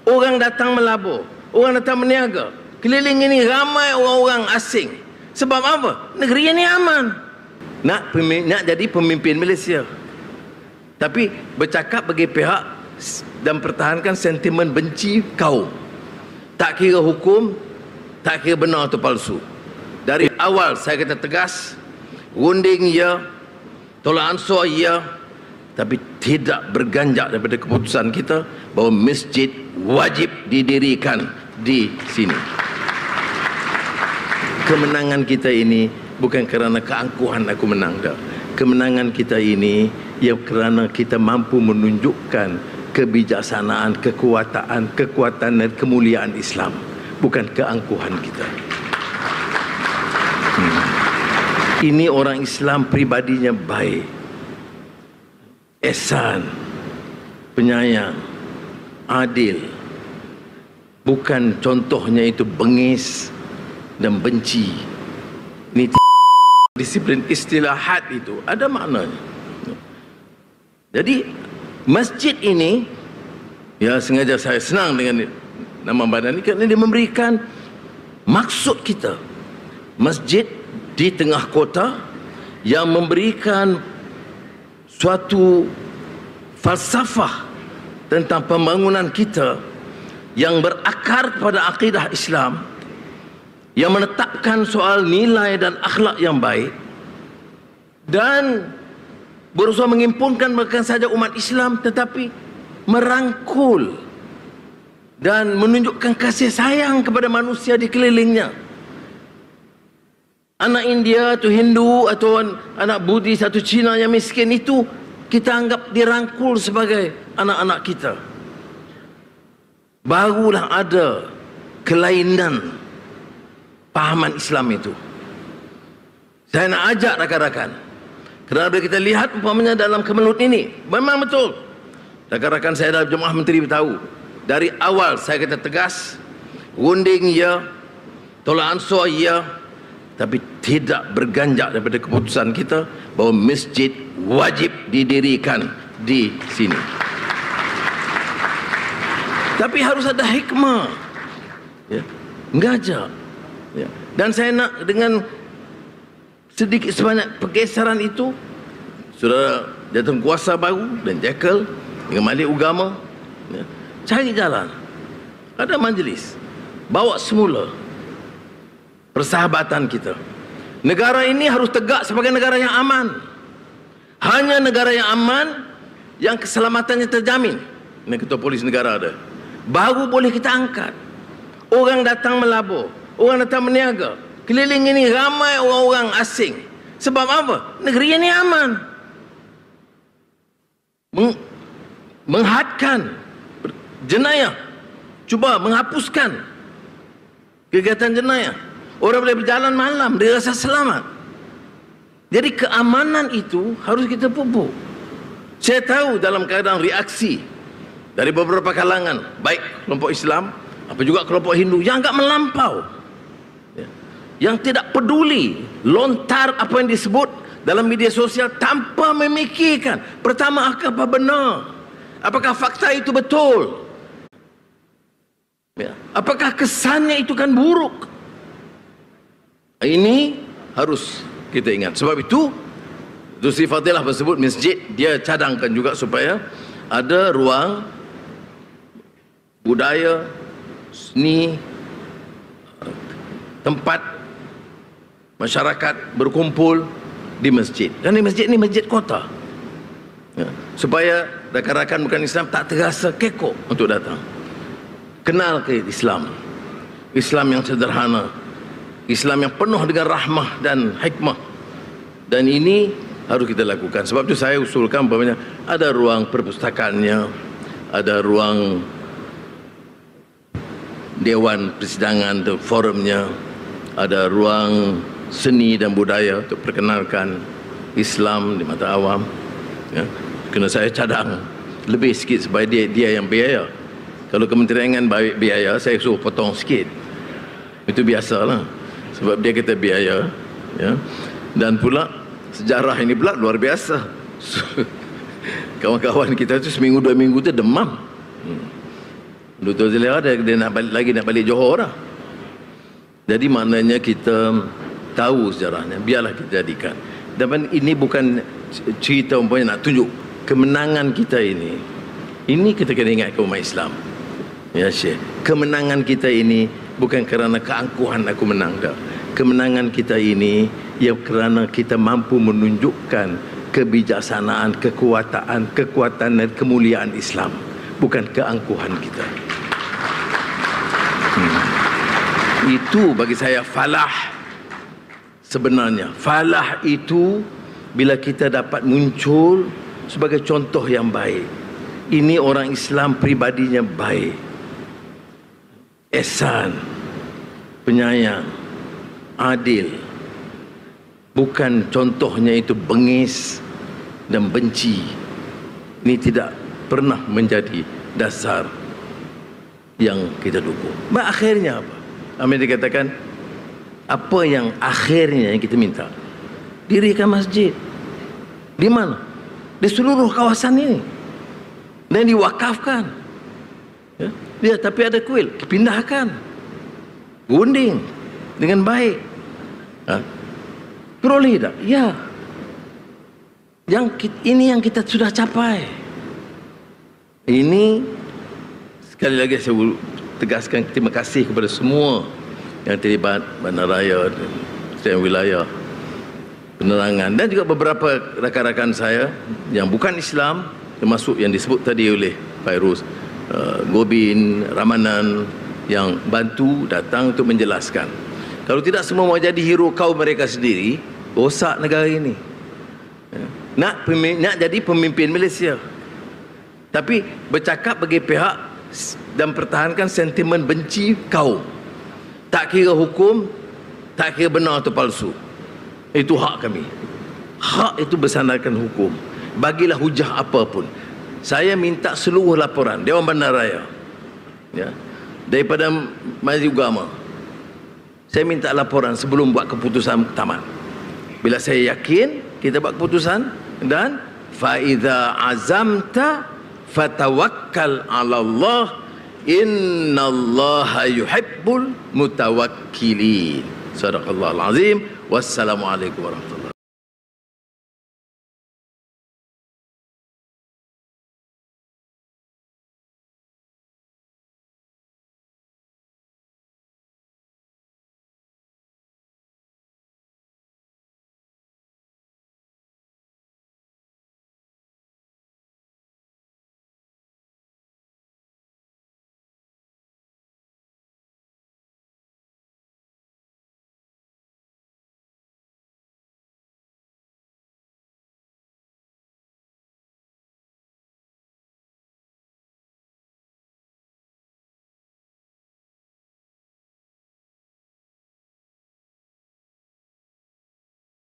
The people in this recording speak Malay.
Orang datang melabur, orang datang meniaga. Keliling ini ramai orang-orang asing. Sebab apa? Negeri ini aman. Nak jadi pemimpin Malaysia, tapi bercakap bagi pihak dan pertahankan sentimen benci kaum. Tak kira hukum, tak kira benar atau palsu. Dari awal saya kata tegas, runding ya, tolak ansur ya, tapi tidak berganjak daripada keputusan kita bahawa masjid wajib didirikan di sini. Kemenangan kita ini bukan kerana keangkuhan aku menang dah. Kemenangan kita ini ia kerana kita mampu menunjukkan kebijaksanaan, kekuatan dan kemuliaan Islam, bukan keangkuhan kita. Ini orang Islam pribadinya baik, ihsan, penyayang, adil. Bukan contohnya itu bengis dan benci. Ini disiplin istilahat itu ada maknanya. Jadi masjid ini, ya sengaja saya senang dengan nama badan ini kerana dia memberikan maksud kita. Masjid di tengah kota yang memberikan suatu falsafah tentang pembangunan kita yang berakar pada akidah Islam, yang menetapkan soal nilai dan akhlak yang baik, dan berusaha menghimpunkan bukan saja umat Islam tetapi merangkul dan menunjukkan kasih sayang kepada manusia di kelilingnya. Anak India atau Hindu atau anak Buddhis atau Cina yang miskin itu kita anggap dirangkul sebagai anak-anak kita. Barulah ada kelainan pahaman Islam itu. Saya nak ajak rakan-rakan, kerana kita lihat umpamanya dalam kemelut ini, memang betul. Rakan-rakan saya dalam Jemaah Menteri tahu, dari awal saya kata tegas, runding ya, tolak ansur ya, tapi tidak berganjak daripada keputusan kita bahawa masjid wajib didirikan di sini. Tapi harus ada hikmah, ya, ngajak. Ya. Dan saya nak dengan sedikit sebanyak pergeseran itu, Saudara Jawatankuasa baru dan Jekyll dengan Majlis Agama, ya, cari jalan. Ada majlis, bawa semula persahabatan kita. Negara ini harus tegak sebagai negara yang aman. Hanya negara yang aman yang keselamatannya terjamin. Ini Ketua Polis Negara ada. Baru boleh kita angkat. Orang datang melabur, orang datang meniaga. Keliling ini ramai orang-orang asing. Sebab apa? Negeri ini aman. Menghadkan jenayah. Cuba menghapuskan kegiatan jenayah. Orang boleh berjalan malam, dia rasa selamat. Jadi keamanan itu harus kita pupuk. Saya tahu dalam keadaan reaksi dari beberapa kalangan, baik kelompok Islam, apa juga kelompok Hindu yang agak melampau, ya, yang tidak peduli, lontar apa yang disebut dalam media sosial tanpa memikirkan pertama apa benar, apakah fakta itu betul, ya, apakah kesannya itu kan buruk. Ini harus kita ingat. Sebab itu Sri Fadilah tersebut masjid dia cadangkan juga supaya ada ruang budaya, seni, tempat masyarakat berkumpul di masjid. Dan di masjid ini masjid kota, ya, supaya rakan-rakan bukan Islam tak terasa kekok untuk datang. Kenal ke Islam, Islam yang sederhana, Islam yang penuh dengan rahmah dan hikmah. Dan ini harus kita lakukan. Sebab itu saya usulkan umpamanya ada ruang perpustakaannya, ada ruang dewan persidangan atau forumnya, ada ruang seni dan budaya untuk perkenalkan Islam di mata awam, ya. Kena saya cadang lebih sikit supaya dia yang biaya. Kalau kementerian biaya, saya suruh potong sikit. Itu biasalah. Sebab dia kata biaya, ya. Dan pula sejarah ini pula luar biasa. Kawan-kawan kita tu seminggu dua minggu tu demam. Dr. Zulaikha dia nak balik Johor lah. Jadi maknanya kita tahu sejarahnya, biarlah kita jadikan. Dan ini bukan cerita umpamanya nak tunjuk kemenangan kita ini. Ini kita kena ingat ke umat Islam. Ya Syekh, kemenangan kita ini bukan kerana keangkuhan aku menang dah. Kemenangan kita ini ia kerana kita mampu menunjukkan kebijaksanaan, kekuatan dan kemuliaan Islam, bukan keangkuhan kita. Itu bagi saya falah. Sebenarnya falah itu bila kita dapat muncul sebagai contoh yang baik. Ini orang Islam pribadinya baik, ihsan, penyayang, adil. Bukan contohnya itu bengis dan benci. Ini tidak pernah menjadi dasar yang kita dukung. Akhirnya apa? Amin dikatakan, apa yang akhirnya yang kita minta? Dirikan masjid. Di mana? Di seluruh kawasan ini. Dan diwakafkan. Ya? Dia tapi ada kuil, dipindahkan. Gunting dengan baik. Peroleh tak? Ya. Ini yang kita sudah capai. Ini sekali lagi saya tegaskan terima kasih kepada semua yang terlibat, bandaraya dan wilayah penerangan, dan juga beberapa rakan-rakan saya yang bukan Islam, termasuk yang disebut tadi oleh Fairuz, Gobin, Ramanan, yang bantu datang untuk menjelaskan. Kalau tidak semua mau jadi hero kaum mereka sendiri, rosak negara ini. Nak jadi pemimpin Malaysia, tapi bercakap bagi pihak dan pertahankan sentimen benci kaum. Tak kira hukum, tak kira benar atau palsu. Itu hak kami. Hak itu bersandarkan hukum. Bagilah hujah apapun. Saya minta seluruh laporan Dewan Bandaraya, ya, daripada Majlis Ugama. Saya minta laporan sebelum buat keputusan tamat. Bila saya yakin kita buat keputusan, dan fa iza azamta fatawakkal 'ala Allah innallaha yuhibbul mutawakkilin. Sadaqallahul azim. Wassalamualaikum warahmatullahi wabarakatuh.